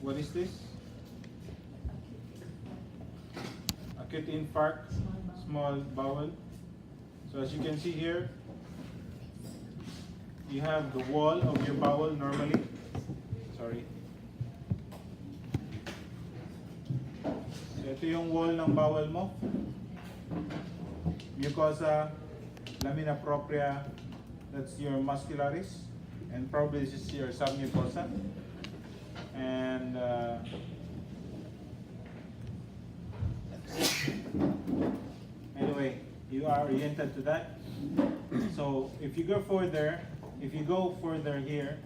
What is this? Acute infarct, small bowel. So as you can see here, you have the wall of your bowel normally. Sorry. So ito yung wall ng bowel mo. Mucosa, lamina propria, that's your muscularis. And probably this is your submucosa. And anyway, you are oriented to that. So if you go further here,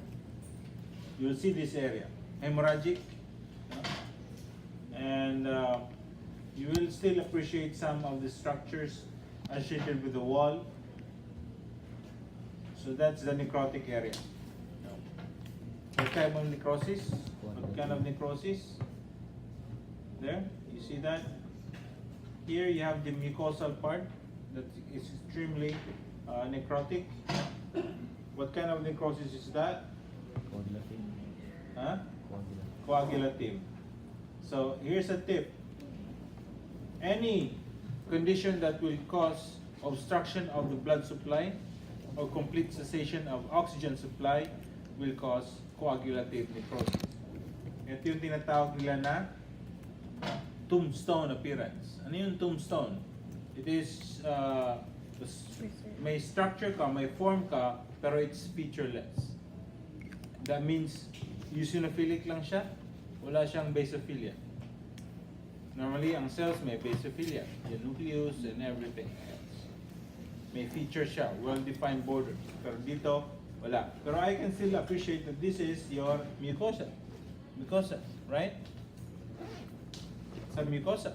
you'll see this area, hemorrhagic, and you will still appreciate some of the structures associated with the wall. So that's the necrotic area. What kind of necrosis? What kind of necrosis? There, you see that? Here you have the mucosal part that is extremely necrotic. What kind of necrosis is that? Coagulative. Huh? Coagulative. Coagulative. So here's a tip. Any condition that will cause obstruction of the blood supply or complete cessation of oxygen supply will cause coagulative necrosis. Ito yung tinatawag nila na tombstone appearance. Ano yung tombstone? It is may structure ka, may form ka, pero it's featureless. That means eosinophilic lang siya, wala siyang basophilia. Normally, ang cells may basophilia, the nucleus and everything else. May feature siya, well-defined border. Pero dito, wala. Pero I can still appreciate that this is your mucosa. Mucosa, right? Submucosa,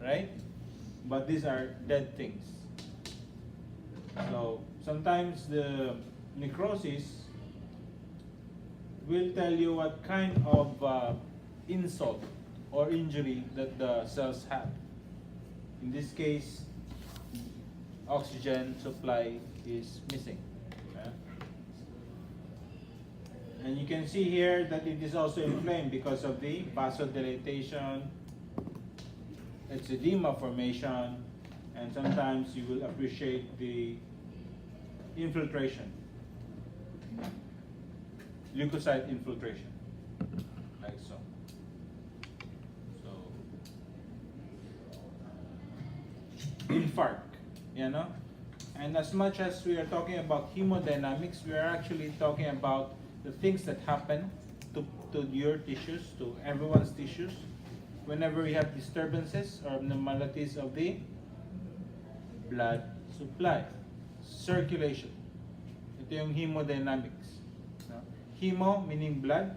right? But these are dead things. So sometimes the necrosis will tell you what kind of insult or injury that the cells have. In this case, oxygen supply is missing. And you can see here that it is also inflamed because of the vasodilatation, it's edema formation, and sometimes you will appreciate the infiltration, leukocyte infiltration, like so. Infarct, you know? And as much as we are talking about hemodynamics, we are actually talking about the things that happen to your tissues, to everyone's tissues, whenever we have disturbances or abnormalities of the blood supply, circulation. Ito yung hemodynamics. No? Hemo meaning blood,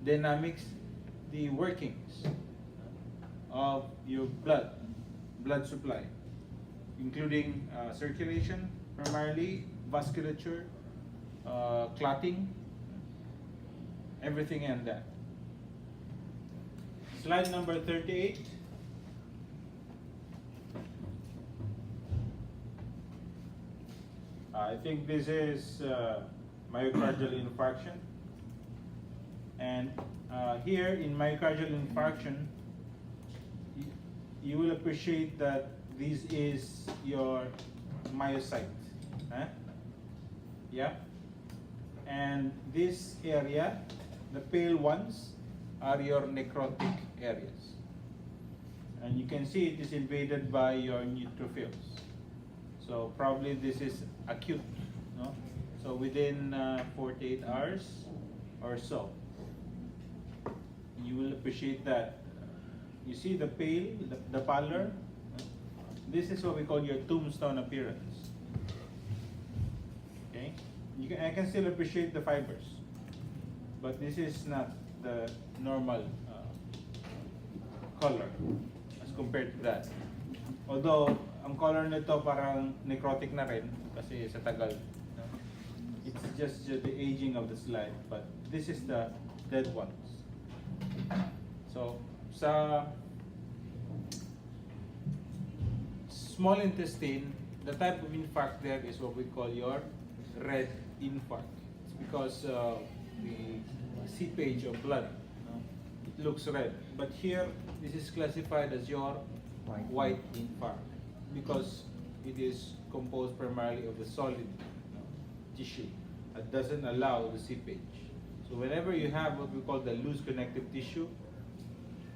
dynamics, the workings of your blood supply, including circulation, primarily vasculature, clotting, everything and that. Slide number 38. I think this is myocardial infarction. And here in myocardial infarction, you will appreciate that this is your myocyte. Yeah. And this area, the pale ones, are your necrotic areas. And you can see it is invaded by your neutrophils. So probably this is acute, no? So within 48 hours or so, you will appreciate that. You see the pale, the pallor? This is what we call your tombstone appearance. Okay? I can still appreciate the fibers, but this is not the normal color as compared to that. Although, ang color nito parang necrotic na rin kasi sa tagal. No? It's just the aging of the slide, but this is the dead ones. So, sa small intestine, the type of infarct there is what we call your red infarct. It's because of the seepage of blood. No? looks red. But here, this is classified as your white infarct because it is composed primarily of the solid tissue that doesn't allow the seepage. So whenever you have what we call the loose connective tissue,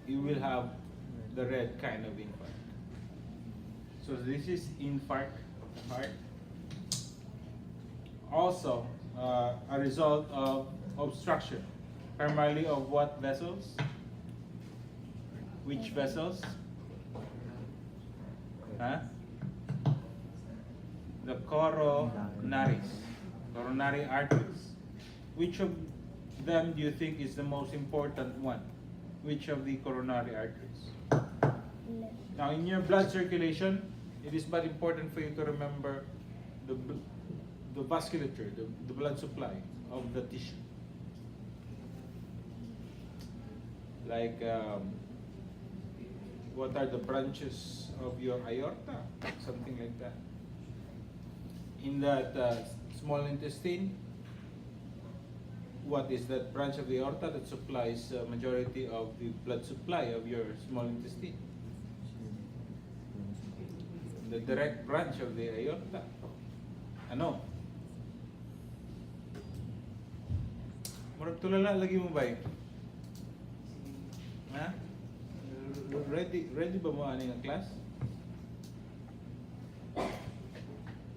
you will have the red kind of infarct. So this is infarct heart. Also, a result of obstruction, primarily of what vessels? Which vessels? Huh? The coronary arteries. Which of them do you think is the most important one? Which of the coronary arteries? Now, in your blood circulation, it is but important for you to remember the vasculature, the blood supply of the tissue. Like, what are the branches of your aorta? Something like that. In that small intestine, what is that branch of the aorta that supplies majority of the blood supply of your small intestine? The direct branch of the aorta. Ano? Murag tulala lagi mo ba eh? Ha? Ready ba mo ani nga class? Do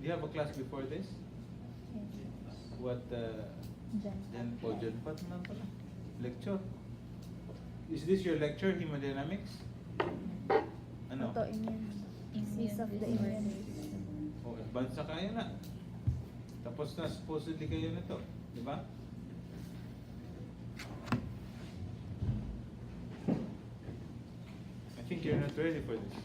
you have a class before this? What Jan Pat naman pala. Lecture. Is this your lecture, Hemodynamics? Ano? Ito, Disease of the immune system. Oh, advance na kayo na. Tapos na supposedly kayo nito, di ba? I think you're not ready for this.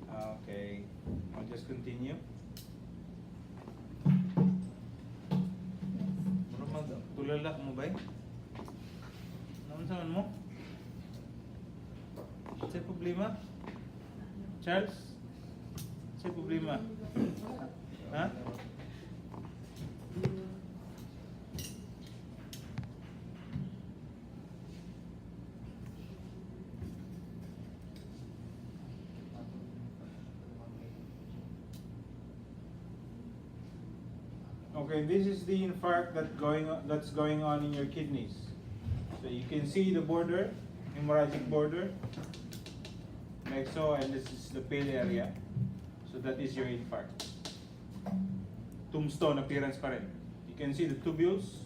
Okay, I'll just continue. Tulala mo ba? Naman saan mo? Sa'yo problema? Charles? Sa'yo problema? Ha? Okay, this is the infarct that's going on in your kidneys. So you can see the border, hemorrhagic border, like so, and this is the pale area. So that is your infarct. Tombstone appearance pa rin. You can see the tubules,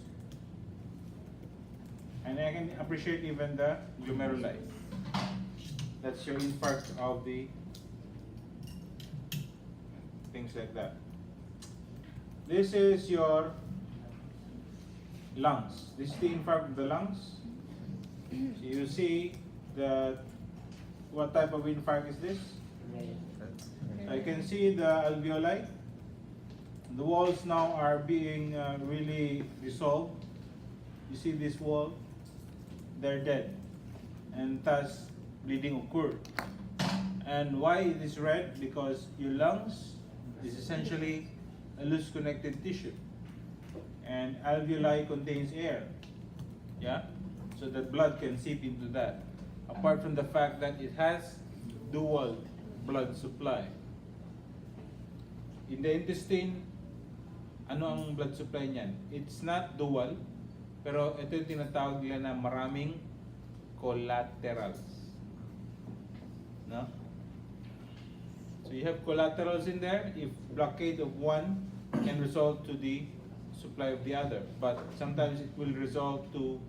and I can appreciate even the glomeruli. That's your infarct of the things like that. This is your lungs. This is the infarct of the lungs. So you see that what type of infarct is this? So you can see the alveoli. The walls now are being really dissolved. You see this wall? They're dead, and thus bleeding occurred. And why it is red? Because your lungs is essentially a loose connected tissue, and alveoli contains air, yeah, so that blood can seep into that, apart from the fact that it has dual blood supply. In the intestine, ano ang blood supply niyan? It's not dual, pero ito yung tinatawag nila na maraming collaterals, no? So you have collaterals in there. If blockade of one can result to the supply of the other, but sometimes it will result to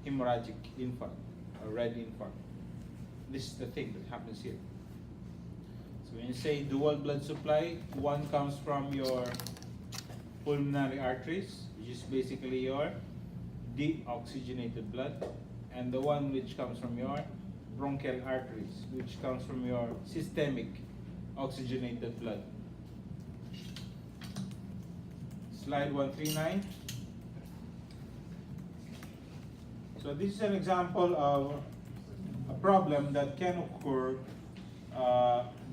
hemorrhagic infarct or red infarct. This is the thing that happens here. So when you say dual blood supply, one comes from your pulmonary arteries, which is basically your deoxygenated blood, and the one which comes from your bronchial arteries, which comes from your systemic oxygenated blood. Slide 139. So this is an example of a problem that can occur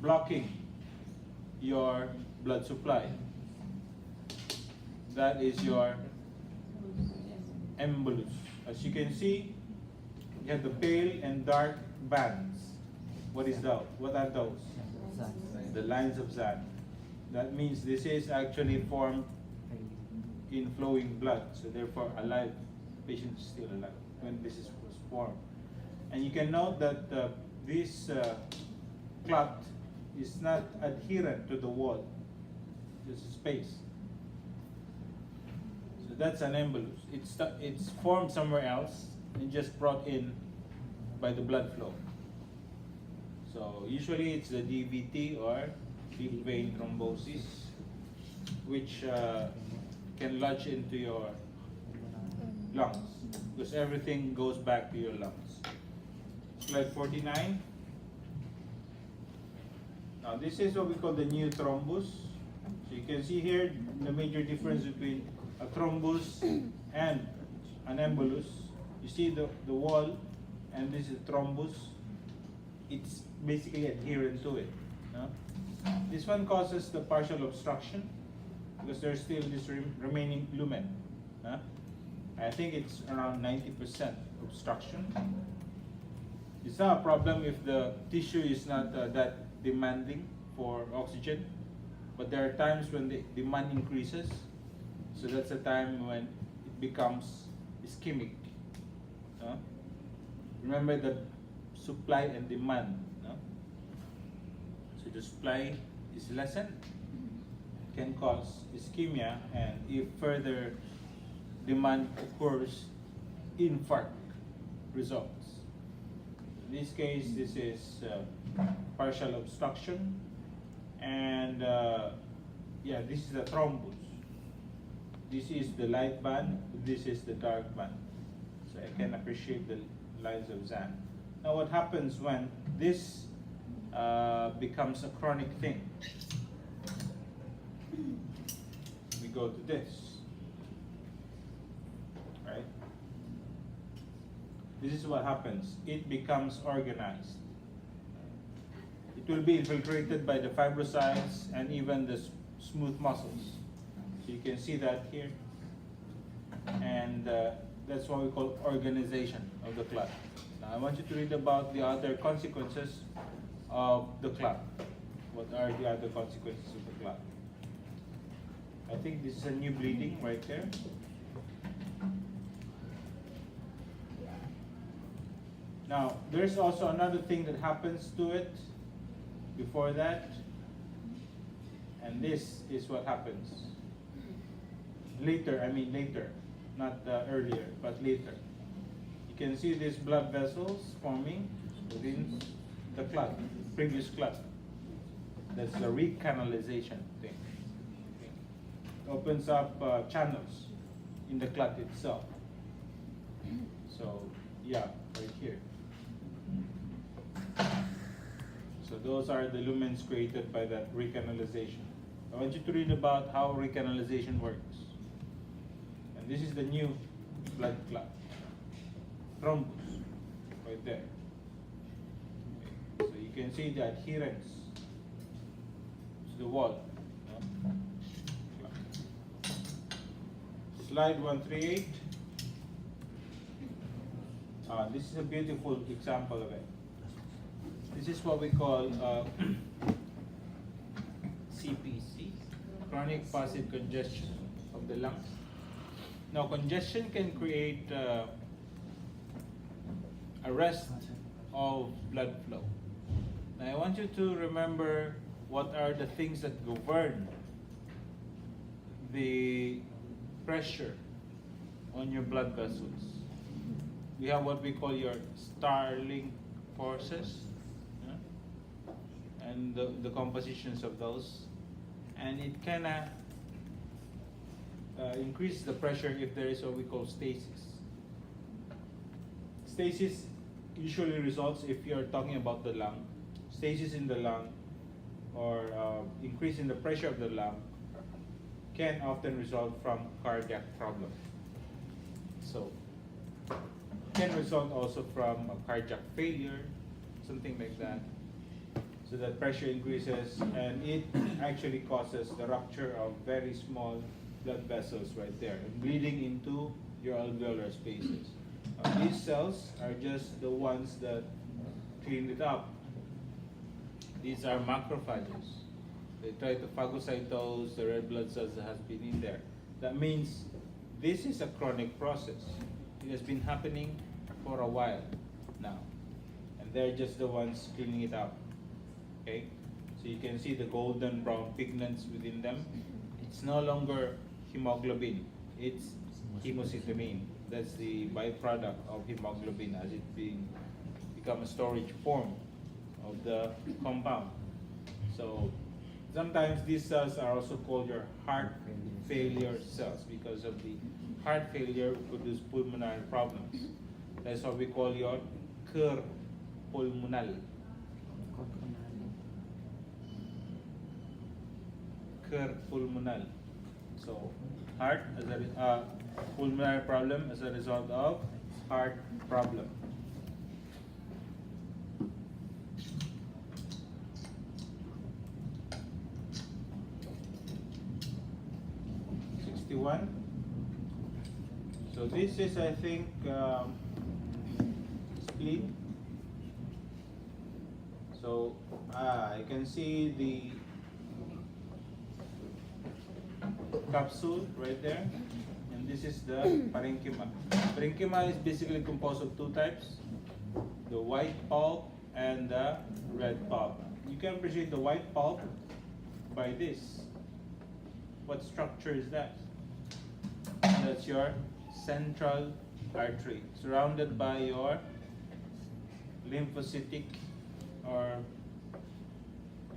blocking your blood supply. that is your embolus. As you can see, you have the pale and dark bands. What is that? What are those? The lines of Zahn. That means this is actually formed in flowing blood, so therefore alive. Patient is still alive when this was formed. And you can note that this clot is not adherent to the wall. There's a space. So that's an embolus. It's formed somewhere else and just brought in by the blood flow. So usually it's the DVT or deep vein thrombosis, which can lodge into your lungs because everything goes back to your lungs. Slide 49. Now this is what we call the new thrombus. So you can see here the major difference between a thrombus and an embolus. You see the wall, and this is thrombus. It's basically adherent to it. No? This one causes the partial obstruction because there's still this remaining lumen. No? I think it's around 90% obstruction. It's not a problem if the tissue is not that demanding for oxygen, but there are times when the demand increases. So that's a time when it becomes ischemic. No? Remember the supply and demand. No? So the supply is lessened, can cause ischemia, and if further demand occurs, infarct results. In this case, this is partial obstruction, and yeah, this is the thrombus. This is the light band, this is the dark band. So I can appreciate the lines of Zahn. Now what happens when this becomes a chronic thing? We go to this, right? This is what happens. It becomes organized. It will be infiltrated by the fibrocytes and even the smooth muscles. So you can see that here. And that's what we call organization of the clot. Now I want you to read about the other consequences of the clot. What are the other consequences of the clot? I think this is a new bleeding right there. Now, there's also another thing that happens to it before that, and this is what happens. Later, not earlier, but later. You can see these blood vessels forming within the clot, previous clot. That's the recanalization thing. It opens up channels in the clot itself. So, yeah, right here. So those are the lumens created by that recanalization. I want you to read about how recanalization works. And this is the new blood clot. Thrombus, right there. Okay. So you can see the adherence to the wall. No? Slide 138. This is a beautiful example of it. This is what we call CPC, chronic passive congestion of the lungs. Now, congestion can create arrest of blood flow. Now, I want you to remember what are the things that govern the pressure on your blood vessels. We have what we call your Starling forces, and the compositions of those, and it can increase the pressure if there is what we call stasis. Stasis usually results, if you're talking about the lung, stasis in the lung or increase in the pressure of the lung can often result from cardiac problem. So can result also from a cardiac failure, something like that. So that pressure increases, and it actually causes the rupture of very small blood vessels right there and bleeding into your alveolar spaces. These cells are just the ones that clean it up. These are macrophages. They try to phagocytose the red blood cells that has been in there. That means this is a chronic process. It has been happening for a while now. And they're just the ones cleaning it up. Okay? So you can see the golden brown pigments within them. It's no longer hemoglobin, it's hemocysteine. That's the byproduct of hemoglobin as it become a storage form of the compound. So sometimes these cells are also called your heart failure cells because of the heart failure produce pulmonary problems. That's what we call your cur pulmonal. Cur pulmonal. So heart as a pulmonary problem as a result of heart problem. So this is, I think, spleen. So I can see the capsule right there, and this is the parenchyma. Parenchyma is basically composed of two types: the white pulp and the red pulp. You can appreciate the white pulp by this. What structure is that? That's your central artery, surrounded by your lymphocytic or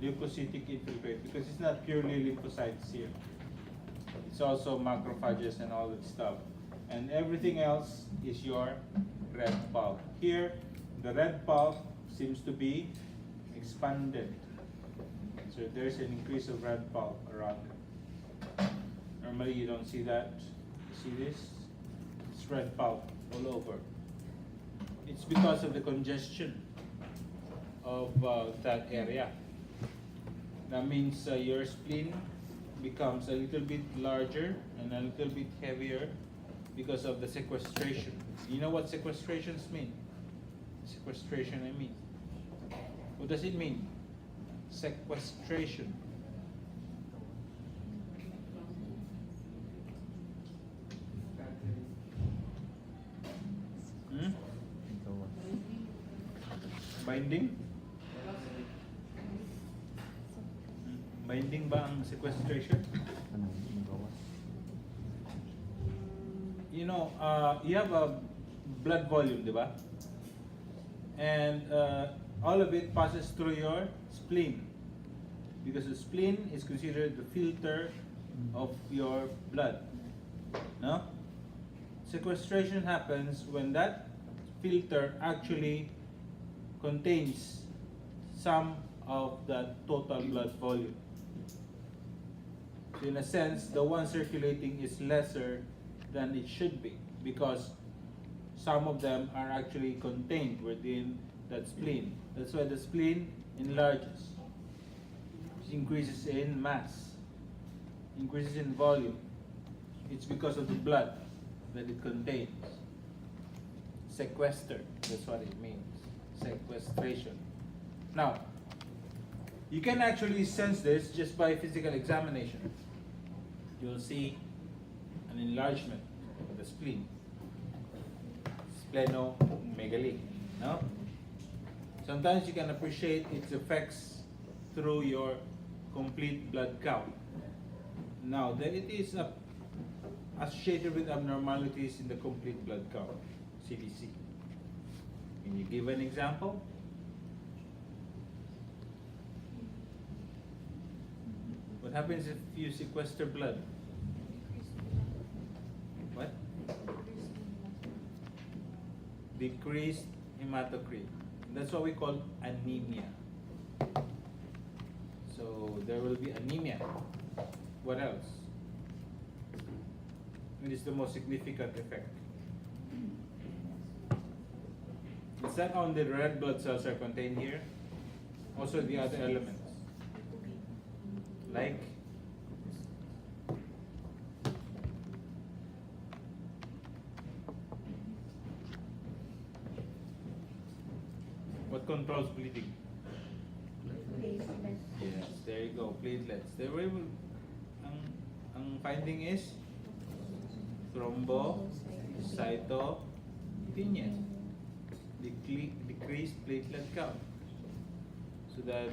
leukocytic infiltrate, because it's not purely lymphocytes here. It's also macrophages and all that stuff. And everything else is your red pulp. Here, the red pulp seems to be expanded. So there's an increase of red pulp around it. Normally you don't see that. You see this? It's red pulp all over. It's because of the congestion of that area. That means your spleen becomes a little bit larger and a little bit heavier because of the sequestration. You know what sequestrations mean? Sequestration, I mean. What does it mean? Sequestration. Binding? Binding ba ang sequestration? You know, you have a blood volume, di ba? And all of it passes through your spleen, because the spleen is considered the filter of your blood. No? Sequestration happens when that filter actually contains some of the total blood volume. So in a sense, the one circulating is lesser than it should be, because some of them are actually contained within that spleen. That's why the spleen enlarges, increases in mass, increases in volume. It's because of the blood that it contains. Sequester, that's what it means. Sequestration. Now, you can actually sense this just by physical examination. You'll see an enlargement of the spleen. Splenomegaly. No? Sometimes you can appreciate its effects through your complete blood count. Now, that it is associated with abnormalities in the complete blood count, CBC. Can you give an example? What happens if you sequester blood? What? Decreased hematocrit. That's what we call anemia. So there will be anemia. What else? It is the most significant effect. It's not only the red blood cells are contained here, also the other elements. Like What controls bleeding? Platelet. Yes, there you go, platelets. They were able, ang finding is thrombocytopenia, decreased platelet count. So that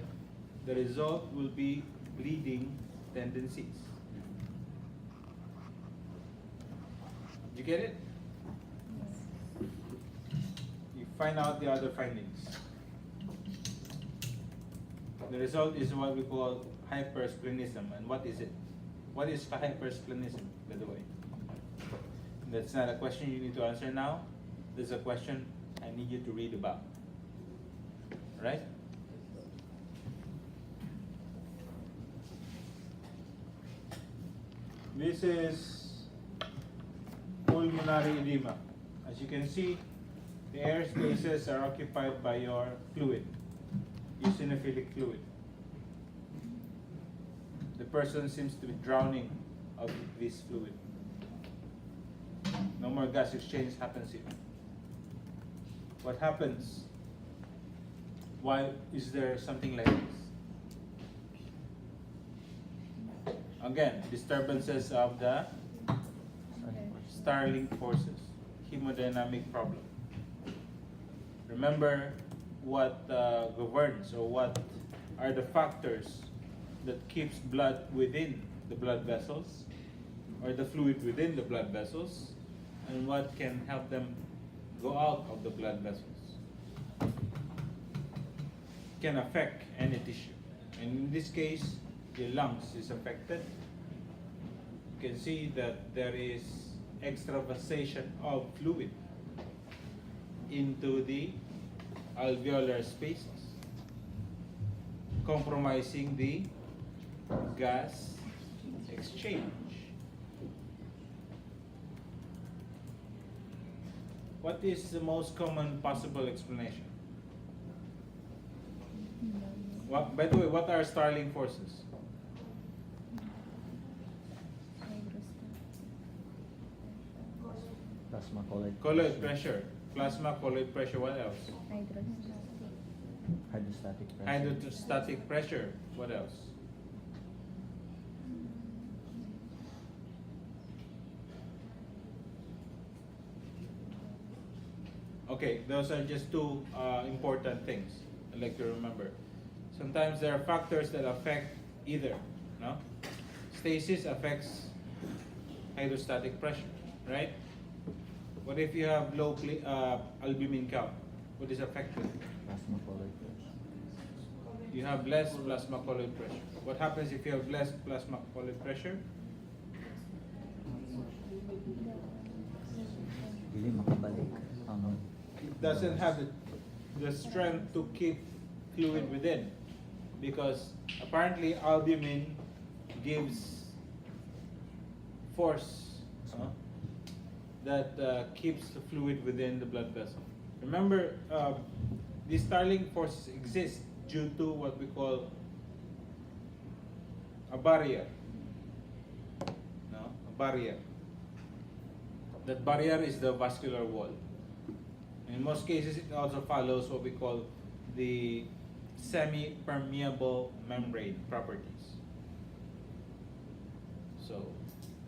the result will be bleeding tendencies. Did you get it? You find out the other findings. The result is what we call hypersplenism. And what is it? What is hypersplenism, by the way? That's not a question you need to answer now. There's a question I need you to read about. Right? This is pulmonary edema. As you can see, the air spaces are occupied by your fluid, eosinophilic fluid. The person seems to be drowning of this fluid. No more gas exchange happens here. What happens? Why is there something like this? Again, disturbances of the Starling forces, hemodynamic problem. Remember what governs, or what are the factors that keeps blood within the blood vessels, or the fluid within the blood vessels, and what can help them go out of the blood vessels. Can affect any tissue. And in this case, the lungs is affected. You can see that there is extravasation of fluid into the alveolar spaces, compromising the gas exchange. What is the most common possible explanation? What, by the way, what are Starling forces? Plasma colloid. Colloid pressure, plasma colloid pressure, what else? Hydrostatic pressure. Hydrostatic pressure, what else? Okay, those are just two important things I'd like to remember. Sometimes there are factors that affect either, no? Stasis affects hydrostatic pressure, right? What if you have low albumin count? What is affected? Plasma colloid pressure. You have less plasma colloid pressure. What happens if you have less plasma colloid pressure? Hindi makabalik. It doesn't have the strength to keep fluid within, because apparently albumin gives force that keeps the fluid within the blood vessel. Remember, these Starling forces exist due to what we call a barrier. No? A barrier. That barrier is the vascular wall. In most cases, it also follows what we call the semi-permeable membrane properties. So,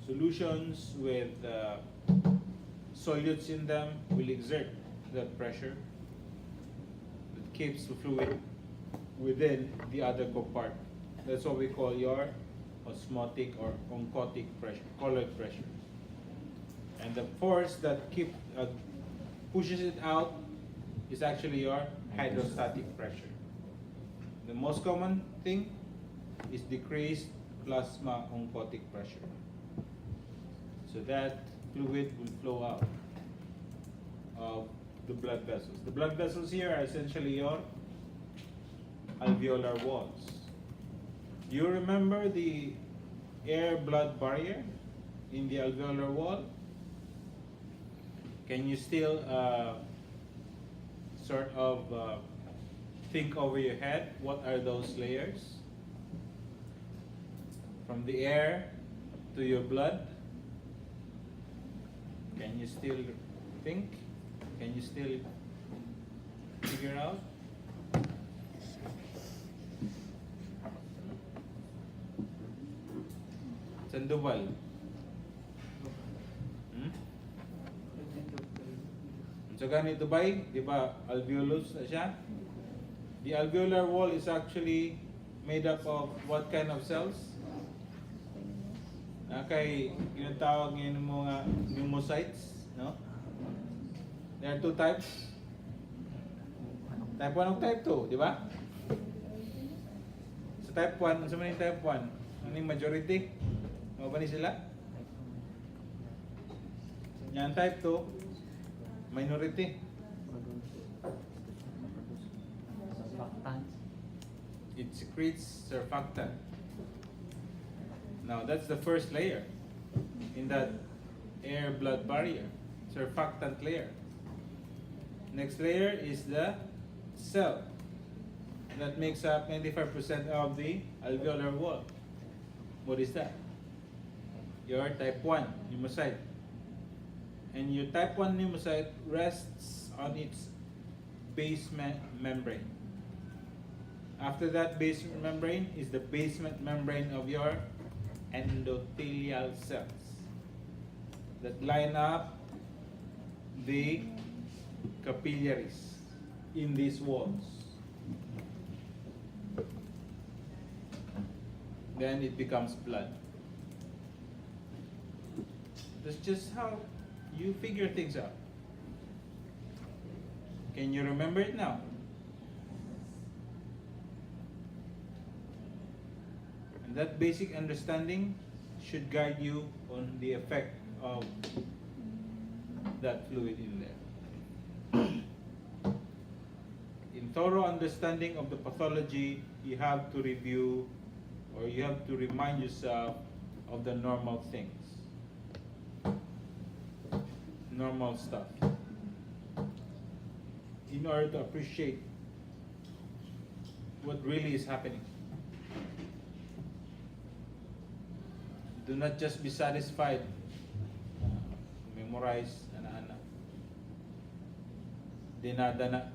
solutions with solutes in them will exert that pressure that keeps the fluid within the other compartment. That's what we call your osmotic or oncotic pressure, colloid pressure. And the force that pushes it out is actually your hydrostatic pressure. The most common thing is decreased plasma oncotic pressure. So that fluid will flow out of the blood vessels. The blood vessels here are essentially your alveolar walls. Do you remember the air-blood barrier in the alveolar wall? Can you still sort of think over your head what are those layers? From the air to your blood? Can you still think? Can you still figure out? Sandoval. So ganito ba? Di ba alveolus na siya? The alveolar wall is actually made up of what kind of cells? Kay ginatawag ngayon ng mga pneumocytes, no? There are two types. Type 1 o type 2, di ba? Sa type 1, sa mga type 1, ano yung majority? Mga ba ni sila? Yan type 2, minority. Surfactants. It secretes surfactant. Now that's the first layer in that air-blood barrier, surfactant layer. Next layer is the cell that makes up 95% of the alveolar wall. What is that? Your type 1 pneumocyte. And your type 1 pneumocyte rests on its basement membrane. After that basement membrane is the basement membrane of your endothelial cells that line up the capillaries in these walls. Then it becomes blood. That's just how you figure things out. Can you remember it now? And that basic understanding should guide you on the effect of that fluid in there. In thorough understanding of the pathology, you have to review or you have to remind yourself of the normal things. Normal stuff. In order to appreciate what really is happening. Do not just be satisfied, memorize, ana-ana, dinadana,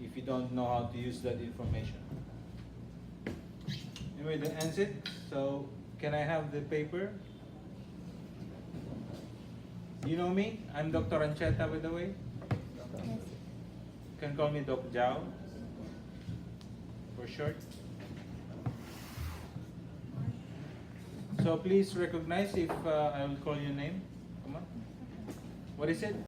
if you don't know how to use that information. Anyway, that ends it. So, can I have the paper? You know me? I'm Dr. Ancheta, by the way. Yes. You can call me Doc Jao for short. So please recognize if I will call your name. Come on. What is it?